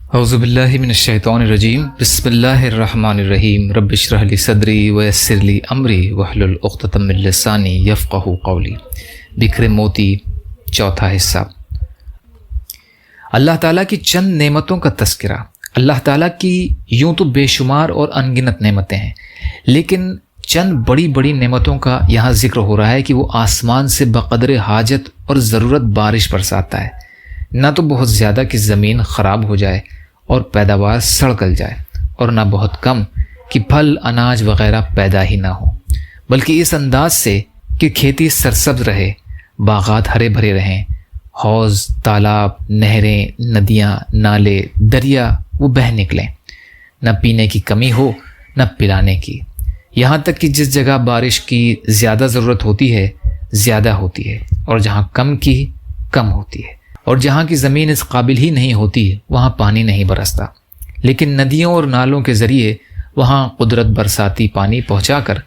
اعوذ باللہ من الشیطان الرجیم بسم اللہ الرحمن الرحیم رب اشرح لی صدری ویسر لی امری واحلل عقدۃ من لسانی یفقہوا قولی۔ بکھرے موتی، چوتھا حصہ۔ اللہ تعالیٰ کی چند نعمتوں کا تذکرہ۔ اللہ تعالیٰ کی یوں تو بے شمار اور انگنت نعمتیں ہیں، لیکن چند بڑی بڑی نعمتوں کا یہاں ذکر ہو رہا ہے کہ وہ آسمان سے بقدر حاجت اور ضرورت بارش برساتا ہے، نہ تو بہت زیادہ کہ زمین خراب ہو جائے اور پیداوار سڑ گل جائے، اور نہ بہت کم کہ پھل اناج وغیرہ پیدا ہی نہ ہو، بلکہ اس انداز سے کہ کھیتی سرسبز رہے، باغات ہرے بھرے رہیں، حوض، تالاب، نہریں، ندیاں، نالے، دریا وہ بہہ نکلیں، نہ پینے کی کمی ہو نہ پلانے کی، یہاں تک کہ جس جگہ بارش کی زیادہ ضرورت ہوتی ہے زیادہ ہوتی ہے، اور جہاں کم کی کم ہوتی ہے، اور جہاں کی زمین اس قابل ہی نہیں ہوتی وہاں پانی نہیں برستا، لیکن ندیوں اور نالوں کے ذریعے وہاں قدرت برساتی پانی پہنچا کر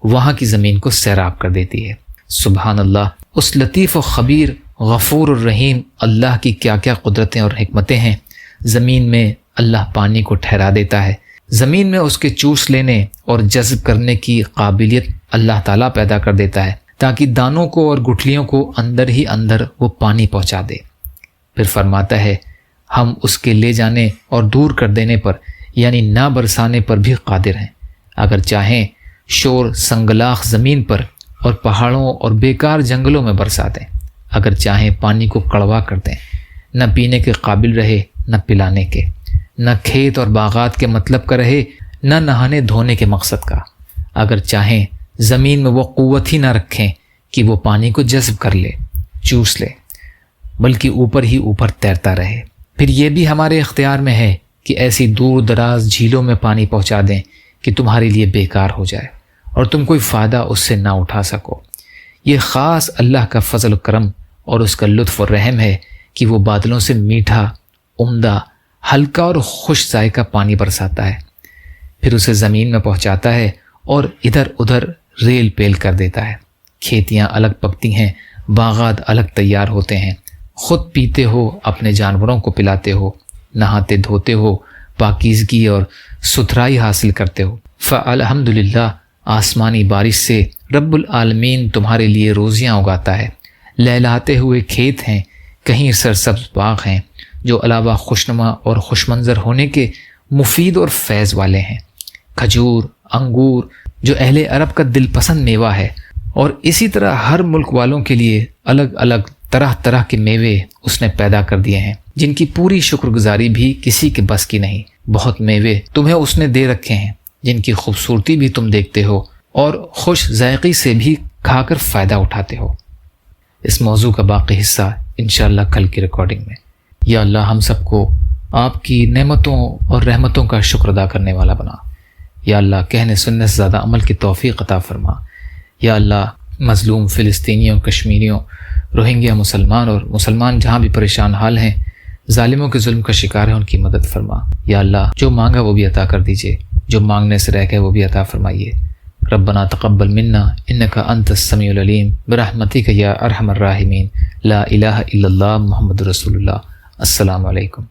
وہاں کی زمین کو سیراب کر دیتی ہے۔ سبحان اللہ، اس لطیف و خبیر غفور الرحیم اللہ کی کیا کیا قدرتیں اور حکمتیں ہیں۔ زمین میں اللہ پانی کو ٹھہرا دیتا ہے، زمین میں اس کے چوس لینے اور جذب کرنے کی قابلیت اللہ تعالیٰ پیدا کر دیتا ہے تاکہ دانوں کو اور گٹھلیوں کو اندر ہی اندر وہ پانی پہنچا دے۔ پھر فرماتا ہے ہم اس کے لے جانے اور دور کر دینے پر یعنی نہ برسانے پر بھی قادر ہیں، اگر چاہیں شور سنگلاخ زمین پر اور پہاڑوں اور بیکار جنگلوں میں برسا دیں، اگر چاہیں پانی کو کڑوا کر دیں، نہ پینے کے قابل رہے نہ پلانے کے، نہ کھیت اور باغات کے مطلب کا رہے نہ نہانے دھونے کے مقصد کا، اگر چاہیں زمین میں وہ قوت ہی نہ رکھیں کہ وہ پانی کو جذب کر لے، چوس لے، بلکہ اوپر ہی اوپر تیرتا رہے۔ پھر یہ بھی ہمارے اختیار میں ہے کہ ایسی دور دراز جھیلوں میں پانی پہنچا دیں کہ تمہارے لیے بیکار ہو جائے اور تم کوئی فائدہ اس سے نہ اٹھا سکو۔ یہ خاص اللہ کا فضل و کرم اور اس کا لطف و رحم ہے کہ وہ بادلوں سے میٹھا، عمدہ، ہلکا اور خوش ذائقہ پانی برساتا ہے، پھر اسے زمین میں پہنچاتا ہے اور ادھر ادھر ریل پیل کر دیتا ہے۔ کھیتیاں الگ پکتی ہیں، باغات الگ تیار ہوتے ہیں، خود پیتے ہو، اپنے جانوروں کو پلاتے ہو، نہاتے دھوتے ہو، پاکیزگی اور ستھرائی حاصل کرتے ہو۔ فالحمدللہ، آسمانی بارش سے رب العالمین تمہارے لیے روزیاں اگاتا ہے، لہلاتے ہوئے کھیت ہیں، کہیں سرسبز باغ ہیں جو علاوہ خوشنما اور خوش منظر ہونے کے مفید اور فیض والے ہیں، کھجور، انگور جو اہل عرب کا دل پسند میوہ ہے، اور اسی طرح ہر ملک والوں کے لیے الگ الگ طرح طرح کے میوے اس نے پیدا کر دیے ہیں جن کی پوری شکر گزاری بھی کسی کے بس کی نہیں۔ بہت میوے تمہیں اس نے دے رکھے ہیں جن کی خوبصورتی بھی تم دیکھتے ہو اور خوش ذائقی سے بھی کھا کر فائدہ اٹھاتے ہو۔ اس موضوع کا باقی حصہ انشاءاللہ کل کی ریکارڈنگ میں۔ یا اللہ ہم سب کو آپ کی نعمتوں اور رحمتوں کا شکر ادا کرنے والا بنا۔ یا اللہ کہنے سننے سے زیادہ عمل کی توفیق عطا فرما۔ یا اللہ مظلوم فلسطینیوں، کشمیریوں، روہنگیا مسلمان جہاں بھی پریشان حال ہیں، ظالموں کے ظلم کا شکار ہیں، ان کی مدد فرما۔ یا اللہ جو مانگا وہ بھی عطا کر دیجئے، جو مانگنے سے رہ گئے وہ بھی عطا فرمائیے۔ ربنا تقبل منا انک انت السمیع العلیم برحمتک یا ارحم الراحمین۔ لا الہ الا اللہ محمد رسول اللہ۔ السلام علیکم۔